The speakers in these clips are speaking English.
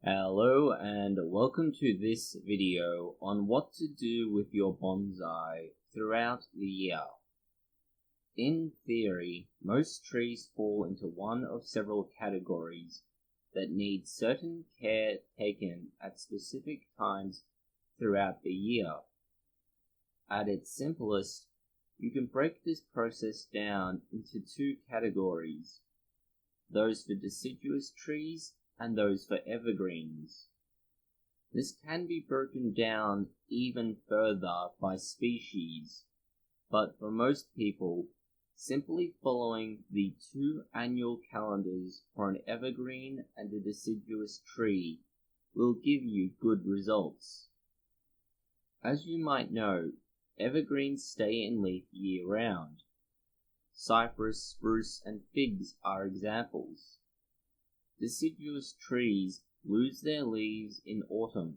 Hello and welcome to this video on what to do with your bonsai throughout the year. In theory, most trees fall into one of several categories that need certain care taken at specific times throughout the year. At its simplest, you can break this process down into two categories, those for deciduous trees and those for evergreens. This can be broken down even further by species, but for most people, simply following the 2 annual calendars for an evergreen and a deciduous tree will give you good results. As you might know, evergreens stay in leaf year-round. Cypress, spruce, and figs are examples. Deciduous trees lose their leaves in autumn,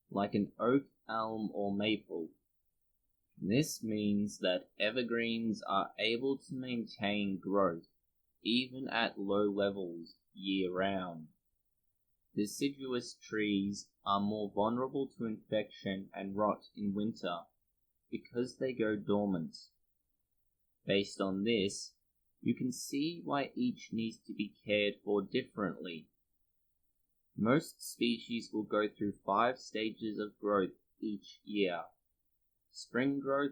like an oak, elm, or maple. This means that evergreens are able to maintain growth even at low levels year-round. Deciduous trees are more vulnerable to infection and rot in winter because they go dormant. Based on this, you can see why each needs to be cared for differently. Most species will go through 5 stages of growth each year: spring growth,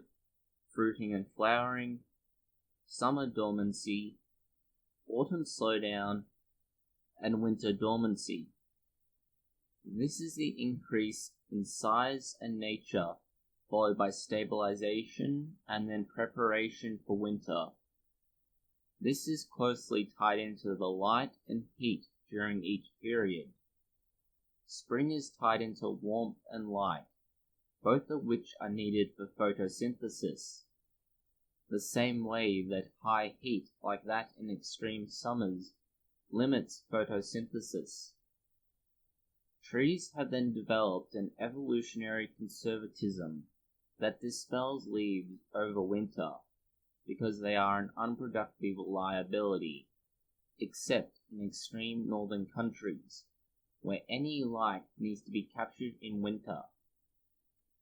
fruiting and flowering, summer dormancy, autumn slowdown, and winter dormancy. This is the increase in size and nature, followed by stabilization and then preparation for winter. This is closely tied into the light and heat during each period. Spring is tied into warmth and light, both of which are needed for photosynthesis, the same way that high heat, like that in extreme summers, limits photosynthesis. Trees have then developed an evolutionary conservatism that dispels leaves over winter, because they are an unproductive liability, except in extreme northern countries, where any light needs to be captured in winter.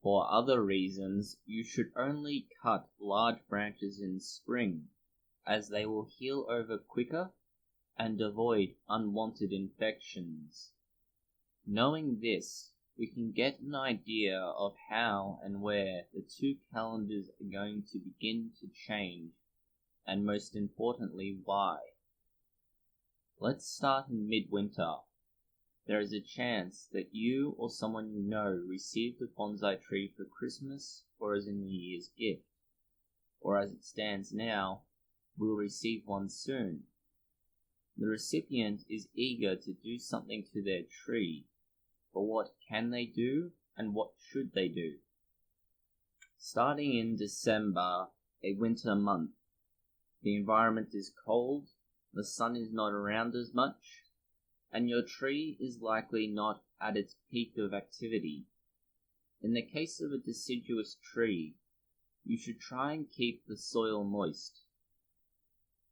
For other reasons, you should only cut large branches in spring, as they will heal over quicker and avoid unwanted infections. Knowing this, we can get an idea of how and where the 2 calendars are going to begin to change, and most importantly, why. Let's start in midwinter. There is a chance that you or someone you know received a bonsai tree for Christmas or as a New Year's gift, or as it stands now, will receive one soon. The recipient is eager to do something to their tree, but what can they do and what should they do? Starting in December, a winter month, the environment is cold, the sun is not around as much, and your tree is likely not at its peak of activity. In the case of a deciduous tree, you should try and keep the soil moist,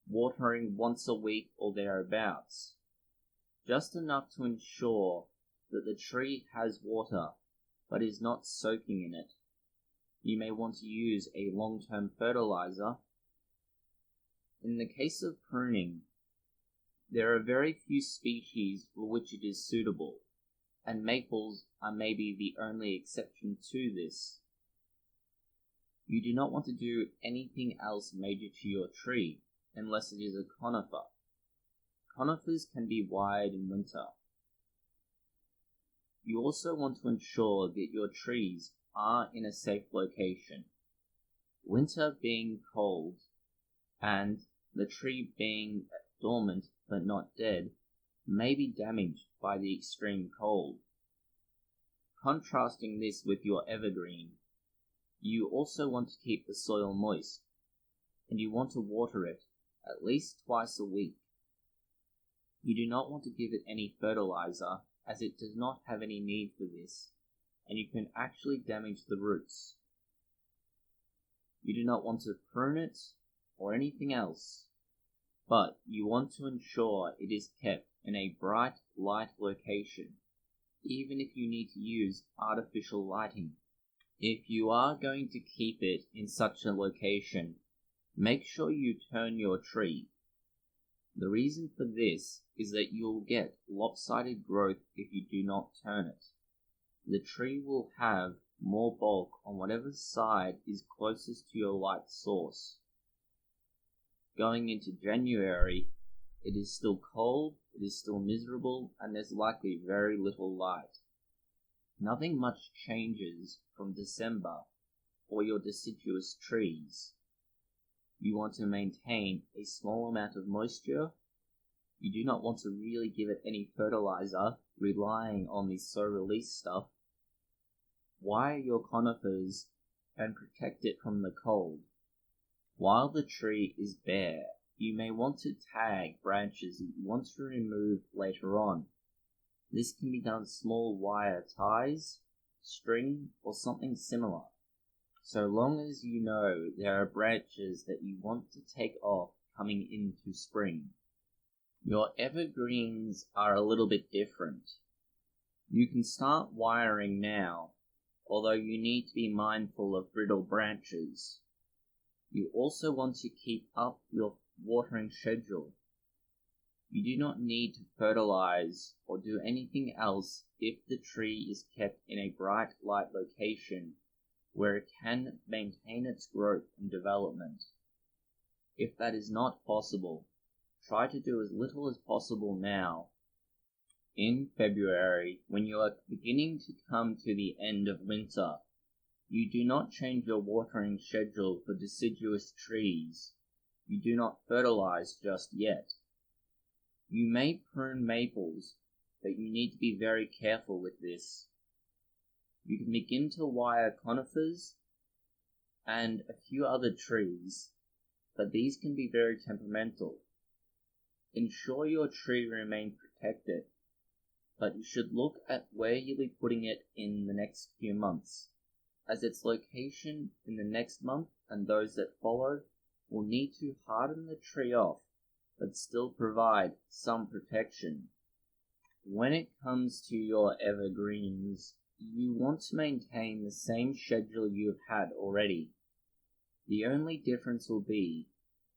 watering once a week or thereabouts, just enough to ensure that the tree has water but is not soaking in it. You may want to use a long-term fertilizer. In the case of pruning, there are very few species for which it is suitable, and maples are maybe the only exception to this. You do not want to do anything else major to your tree unless it is a conifer. Conifers can be wired in winter. You also want to ensure that your trees are in a safe location. Winter being cold and the tree being dormant but not dead may be damaged by the extreme cold. Contrasting this with your evergreen, you also want to keep the soil moist, and you want to water it at least twice a week. You do not want to give it any fertilizer, as it does not have any need for this, and you can actually damage the roots. You do not want to prune it or anything else, but you want to ensure it is kept in a bright, light location. even if you need to use artificial lighting. If you are going to keep it in such a location, make sure you turn your tree. The reason for this is that you'll get lopsided growth if you do not turn it. The tree will have more bulk on whatever side is closest to your light source. Going into January, it is still cold, it is still miserable, and there's likely very little light. Nothing much changes from December for your deciduous trees. You want to maintain a small amount of moisture. You do not want to really give it any fertilizer, relying on the slow-release stuff. Wire your conifers and protect it from the cold. While the tree is bare, you may want to tag branches that you want to remove later on. This can be done with small wire ties, string, or something similar. So long as you know there are branches that you want to take off coming into spring. Your evergreens are a little bit different. You can start wiring now, although you need to be mindful of brittle branches. You also want to keep up your watering schedule. You do not need to fertilize or do anything else if the tree is kept in a bright light location where it can maintain its growth and development. If that is not possible, try to do as little as possible now. In February, when you are beginning to come to the end of winter, you do not change your watering schedule for deciduous trees. You do not fertilize just yet. You may prune maples, but you need to be very careful with this. You can begin to wire conifers and a few other trees, but these can be very temperamental. Ensure your tree remains protected, but you should look at where you'll be putting it in the next few months, as its location in the next month and those that follow will need to harden the tree off, but still provide some protection. When it comes to your evergreens, you want to maintain the same schedule you've had already. The only difference will be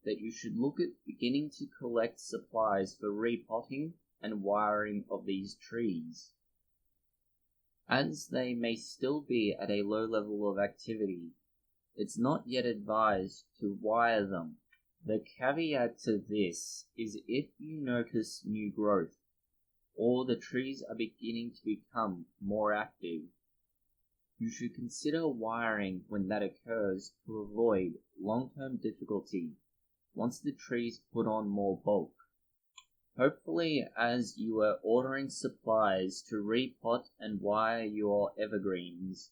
that you should look at beginning to collect supplies for repotting and wiring of these trees. As they may still be at a low level of activity, it's not yet advised to wire them. The caveat to this is if you notice new growth, or the trees are beginning to become more active, you should consider wiring when that occurs to avoid long-term difficulty once the trees put on more bulk. Hopefully, as you are ordering supplies to repot and wire your evergreens,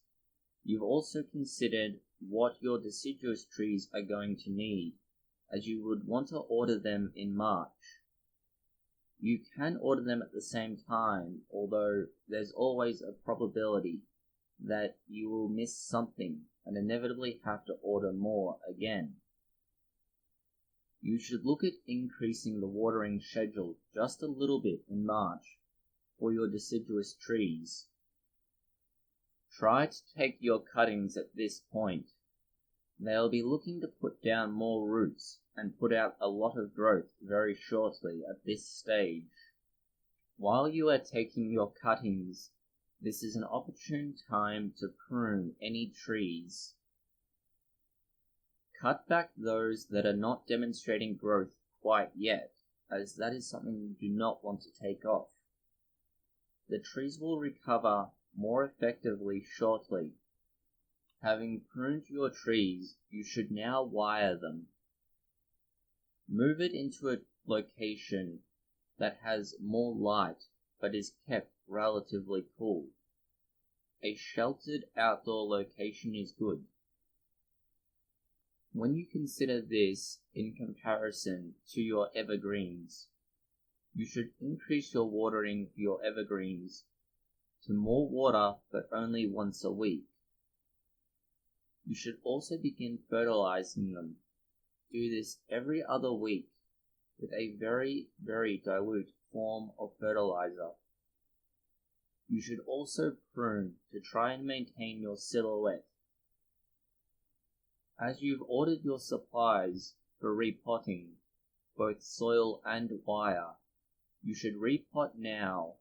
you've also considered what your deciduous trees are going to need, as you would want to order them in March. You can order them at the same time, although there's always a probability that you will miss something and inevitably have to order more again. You should look at increasing the watering schedule just a little bit in March for your deciduous trees. Try to take your cuttings at this point. They'll be looking to put down more roots and put out a lot of growth very shortly at this stage. While you are taking your cuttings, this is an opportune time to prune any trees. Cut back those that are not demonstrating growth quite yet, as that is something you do not want to take off. The trees will recover more effectively shortly. Having pruned your trees, you should now wire them. Move it into a location that has more light but is kept relatively cool. A sheltered outdoor location is good. When you consider this in comparison to your evergreens, you should increase your watering for your evergreens to more water but only once a week. You should also begin fertilizing them. Do this every other week with a very, very dilute form of fertilizer. You should also prune to try and maintain your silhouette. As you've ordered your supplies for repotting, both soil and wire, you should repot now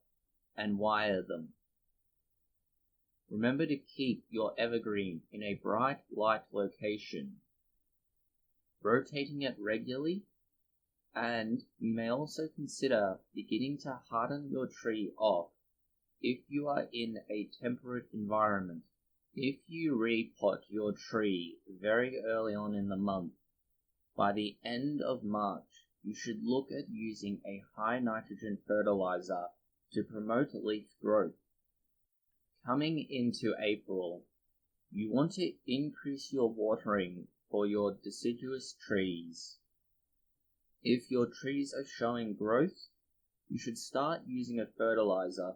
and wire them. Remember to keep your evergreen in a bright light location, rotating it regularly, and you may also consider beginning to harden your tree off if you are in a temperate environment. If you repot your tree very early on in the month, by the end of March, you should look at using a high nitrogen fertilizer to promote leaf growth. Coming into April, you want to increase your watering for your deciduous trees. If your trees are showing growth, you should start using a fertilizer.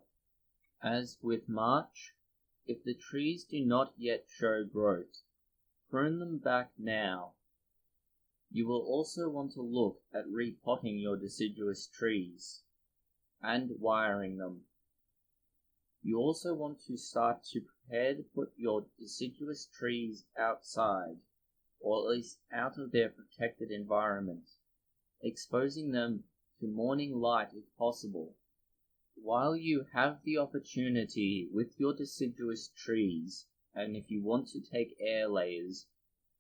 As with March, if the trees do not yet show growth, prune them back now. You will also want to look at repotting your deciduous trees and wiring them. You also want to start to prepare to put your deciduous trees outside, or at least out of their protected environment, exposing them to morning light if possible. While you have the opportunity with your deciduous trees, and if you want to take air layers,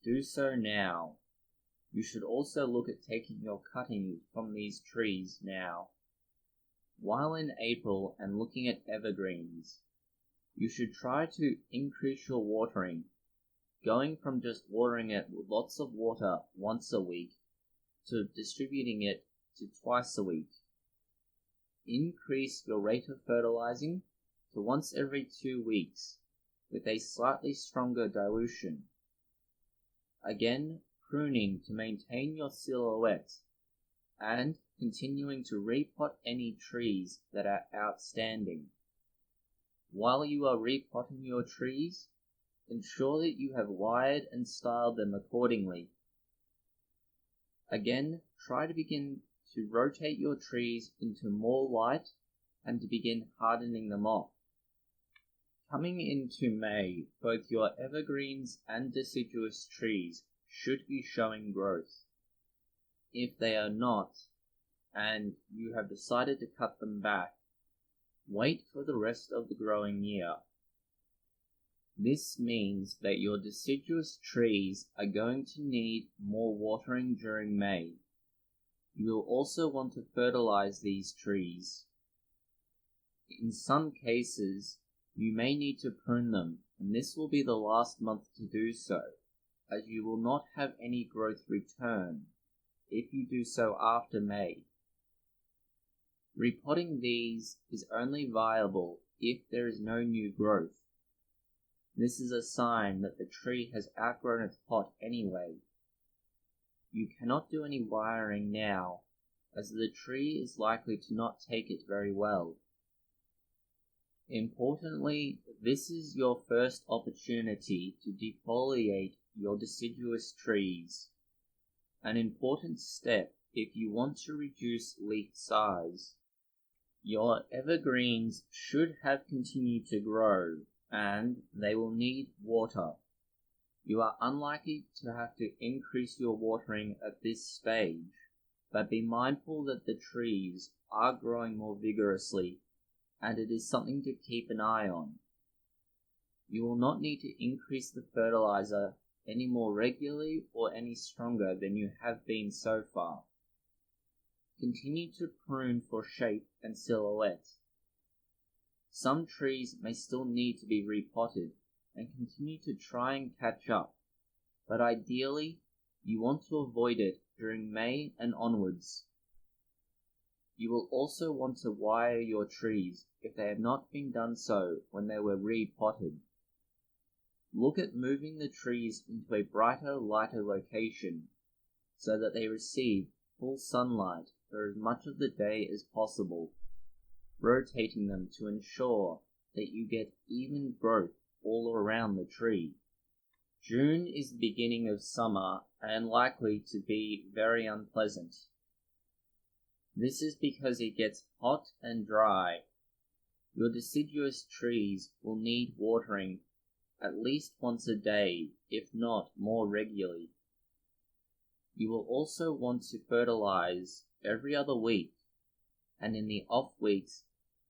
do so now. You should also look at taking your cuttings from these trees now. While in April and looking at evergreens, you should try to increase your watering, going from just watering it with lots of water once a week to distributing it to twice a week. Increase your rate of fertilizing to once every 2 weeks with a slightly stronger dilution. Again, pruning to maintain your silhouette, and continuing to repot any trees that are outstanding. While you are repotting your trees, ensure that you have wired and styled them accordingly. Again, try to begin to rotate your trees into more light and to begin hardening them off. Coming into May, both your evergreens and deciduous trees should be showing growth. If they are not, and you have decided to cut them back, wait for the rest of the growing year. This means that your deciduous trees are going to need more watering during May. You will also want to fertilize these trees. In some cases, you may need to prune them, and this will be the last month to do so, as you will not have any growth return if you do so after May. Repotting these is only viable if there is no new growth. This is a sign that the tree has outgrown its pot anyway. You cannot do any wiring now, as the tree is likely to not take it very well. Importantly, this is your first opportunity to defoliate your deciduous trees, an important step if you want to reduce leaf size. Your evergreens should have continued to grow, and they will need water. You are unlikely to have to increase your watering at this stage, but be mindful that the trees are growing more vigorously, and it is something to keep an eye on. You will not need to increase the fertilizer any more regularly or any stronger than you have been so far. Continue to prune for shape and silhouette. Some trees may still need to be repotted and continue to try and catch up, but ideally you want to avoid it during May and onwards. You will also want to wire your trees if they have not been done so when they were repotted. Look at moving the trees into a brighter, lighter location so that they receive full sunlight for as much of the day as possible, rotating them to ensure that you get even growth all around the tree. June is the beginning of summer and likely to be very unpleasant. This is because it gets hot and dry. Your deciduous trees will need watering at least once a day, if not more regularly. You will also want to fertilize every other week, and in the off weeks,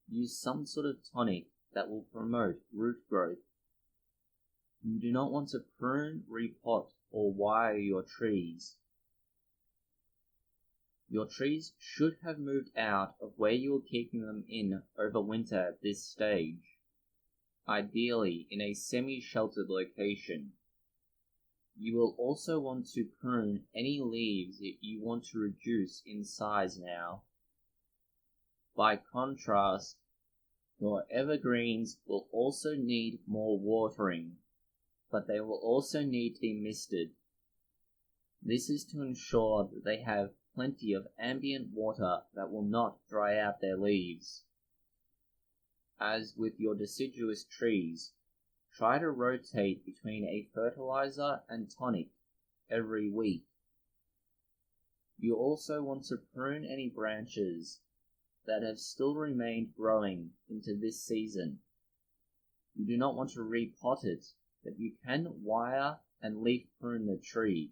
use some sort of tonic that will promote root growth. You do not want to prune, repot, or wire your trees. Your trees should have moved out of where you are keeping them in over winter at this stage, ideally in a semi-sheltered location. You will also want to prune any leaves if you want to reduce in size now. By contrast, your evergreens will also need more watering, but they will also need to be misted. This is to ensure that they have plenty of ambient water that will not dry out their leaves. As with your deciduous trees, try to rotate between a fertilizer and tonic every week. You also want to prune any branches that have still remained growing into this season. You do not want to repot it, but you can wire and leaf prune the tree.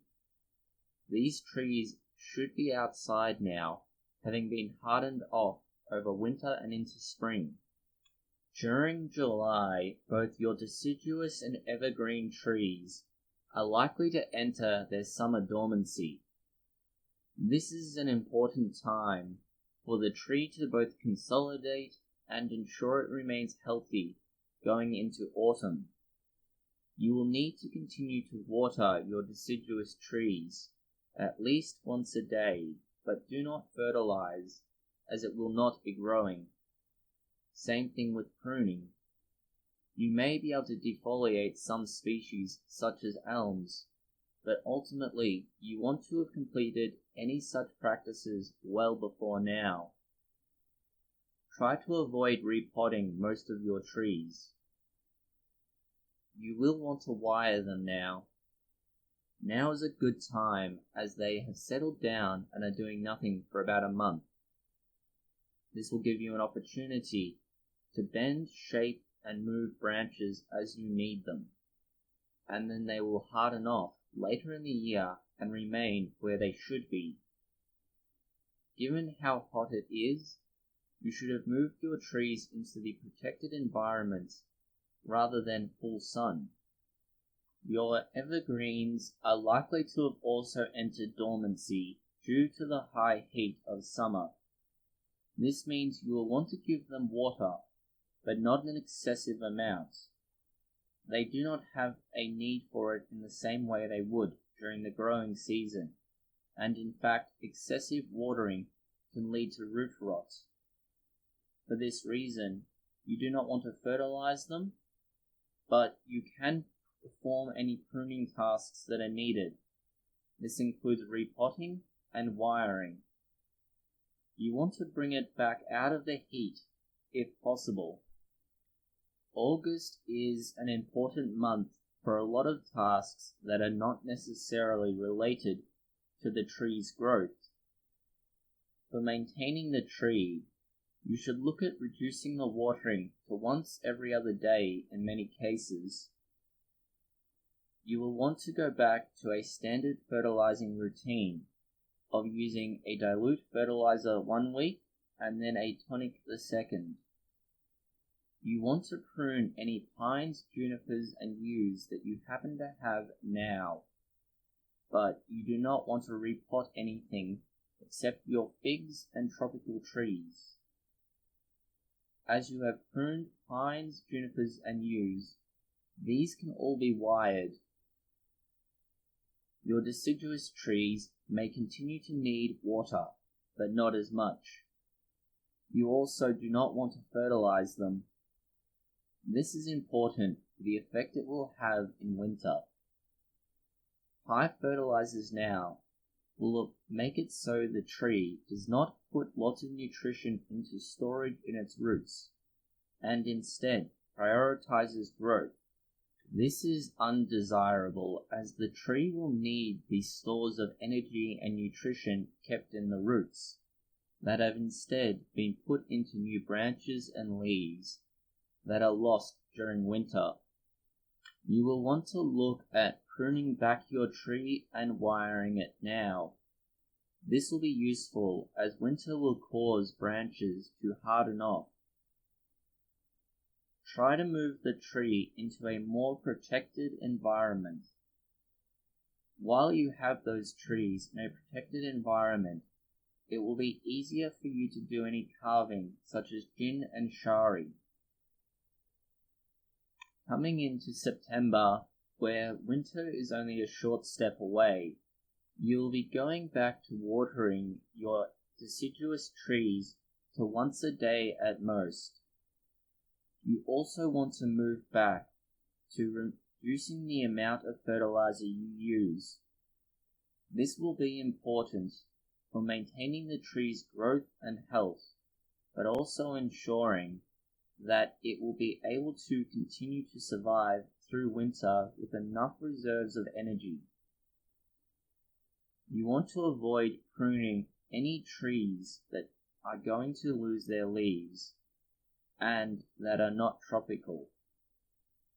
These trees should be outside now, having been hardened off over winter and into spring. During July, both your deciduous and evergreen trees are likely to enter their summer dormancy. This is an important time for the tree to both consolidate and ensure it remains healthy going into autumn. You will need to continue to water your deciduous trees at least once a day, but do not fertilize, as it will not be growing. Same thing with pruning. You may be able to defoliate some species such as elms, but ultimately you want to have completed any such practices well before now. Try to avoid repotting most of your trees. You will want to wire them now. Now is a good time, as they have settled down and are doing nothing for about a month. This will give you an opportunity to bend, shape, and move branches as you need them, and then they will harden off later in the year and remain where they should be. Given how hot it is, you should have moved your trees into the protected environment rather than full sun. Your evergreens are likely to have also entered dormancy due to the high heat of summer. This means you will want to give them water, but not an excessive amount. They do not have a need for it in the same way they would during the growing season, and in fact excessive watering can lead to root rot. For this reason, you do not want to fertilize them, but you can perform any pruning tasks that are needed. This includes repotting and wiring. You want to bring it back out of the heat if possible. August is an important month for a lot of tasks that are not necessarily related to the tree's growth. For maintaining the tree, you should look at reducing the watering to once every other day in many cases. You will want to go back to a standard fertilizing routine of using a dilute fertilizer 1 week and then a tonic the second. You want to prune any pines, junipers, and yews that you happen to have now, but you do not want to repot anything except your figs and tropical trees. As you have pruned pines, junipers, and yews, these can all be wired. Your deciduous trees may continue to need water, but not as much. You also do not want to fertilize them. This is important for the effect it will have in winter. High fertilizers now will make it so the tree does not put lots of nutrition into storage in its roots, and instead prioritizes growth. This is undesirable, as the tree will need these stores of energy and nutrition kept in the roots. that have instead been put into new branches and leaves that are lost during winter. You will want to look at pruning back your tree and wiring it now. This will be useful as winter will cause branches to harden off. Try to move the tree into a more protected environment. While you have those trees in a protected environment, it will be easier for you to do any carving such as jin and shari. Coming into September, where winter is only a short step away, you will be going back to watering your deciduous trees to once a day at most. You also want to move back to reducing the amount of fertilizer you use. This will be important for maintaining the tree's growth and health, but also ensuring that it will be able to continue to survive through winter with enough reserves of energy. You want to avoid pruning any trees that are going to lose their leaves and that are not tropical.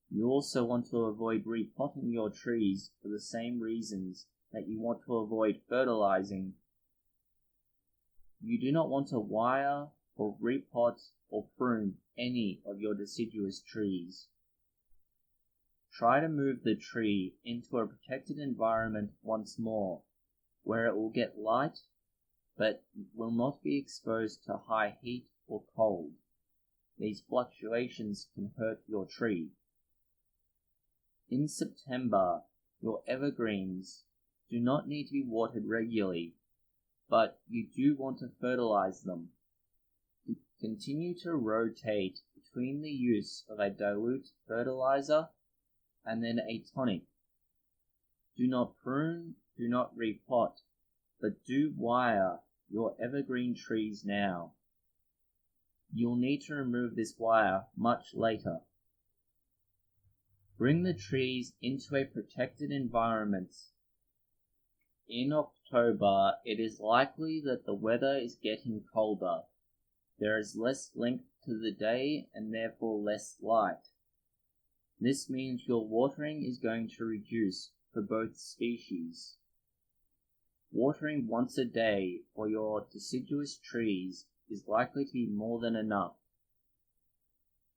You also want to avoid repotting your trees for the same reasons that you want to avoid fertilizing. You do not want to wire or repot or prune any of your deciduous trees. Try to move the tree into a protected environment once more, where it will get light but will not be exposed to high heat or cold. These fluctuations can hurt your tree. In September, your evergreens do not need to be watered regularly, but you do want to fertilize them. Continue to rotate between the use of a dilute fertilizer and then a tonic. Do not prune, do not repot, but do wire your evergreen trees now. You'll need to remove this wire much later. Bring the trees into a protected environment. In October, it is likely that the weather is getting colder. There is less length to the day and therefore less light. This means your watering is going to reduce for both species. Watering once a day for your deciduous trees is likely to be more than enough.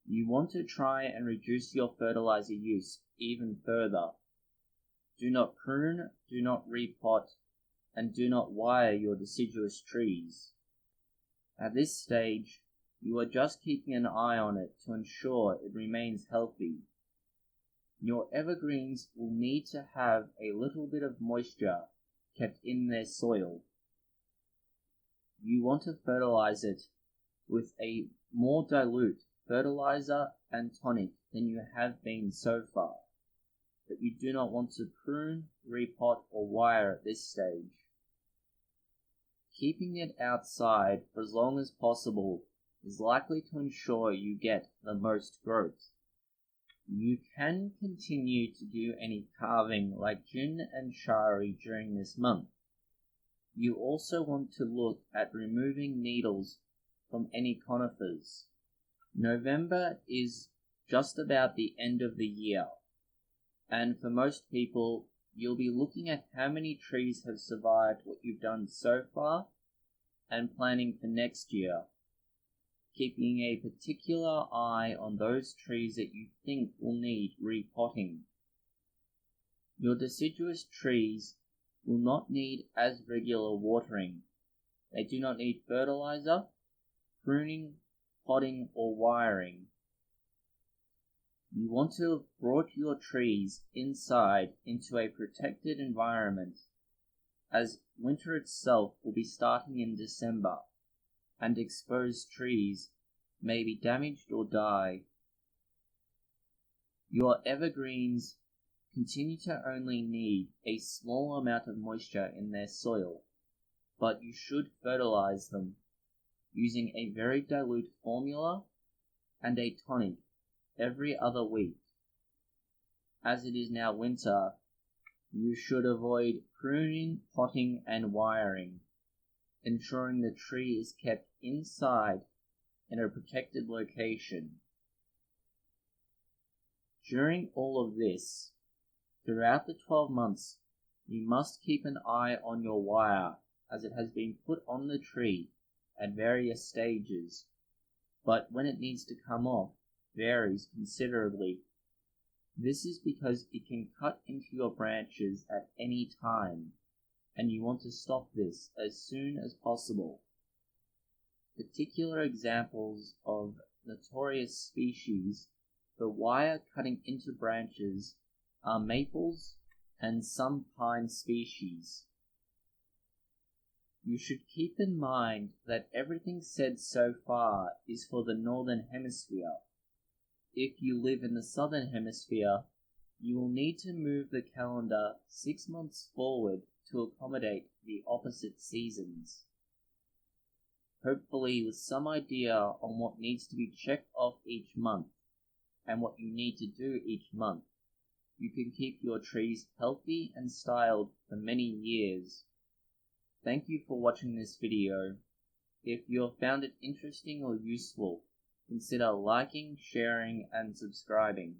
You want to try and reduce your fertilizer use even further. Do not prune, do not repot, and do not wire your deciduous trees. At this stage, you are just keeping an eye on it to ensure it remains healthy. Your evergreens will need to have a little bit of moisture kept in their soil. You want to fertilize it with a more dilute fertilizer and tonic than you have been so far, but you do not want to prune, repot, or wire at this stage. Keeping it outside for as long as possible is likely to ensure you get the most growth. You can continue to do any carving like jin and shari during this month. You also want to look at removing needles from any conifers. November is just about the end of the year, and for most people, you'll be looking at how many trees have survived what you've done so far and planning for next year, keeping a particular eye on those trees that you think will need repotting. Your deciduous trees will not need as regular watering. They do not need fertilizer, pruning, potting, or wiring. You want to have brought your trees inside into a protected environment, as winter itself will be starting in December, and exposed trees may be damaged or die. Your evergreens continue to only need a small amount of moisture in their soil, but you should fertilize them using a very dilute formula and a tonic every other week. As it is now winter, you should avoid pruning, potting, and wiring. ensuring the tree is kept inside in a protected location. During all of this, throughout the 12 months, you must keep an eye on your wire as it has been put on the tree at various stages, but when it needs to come off varies considerably. This is because it can cut into your branches at any time, and you want to stop this as soon as possible. Particular examples of notorious species for wire cutting into branches are maples and some pine species. You should keep in mind that everything said so far is for the northern hemisphere. If you live in the southern hemisphere, you will need to move the calendar 6 months forward to accommodate the opposite seasons. Hopefully with some idea on what needs to be checked off each month and what you need to do each month, you can keep your trees healthy and styled for many years. Thank you for watching this video. If you have found it interesting or useful, consider liking, sharing, and subscribing.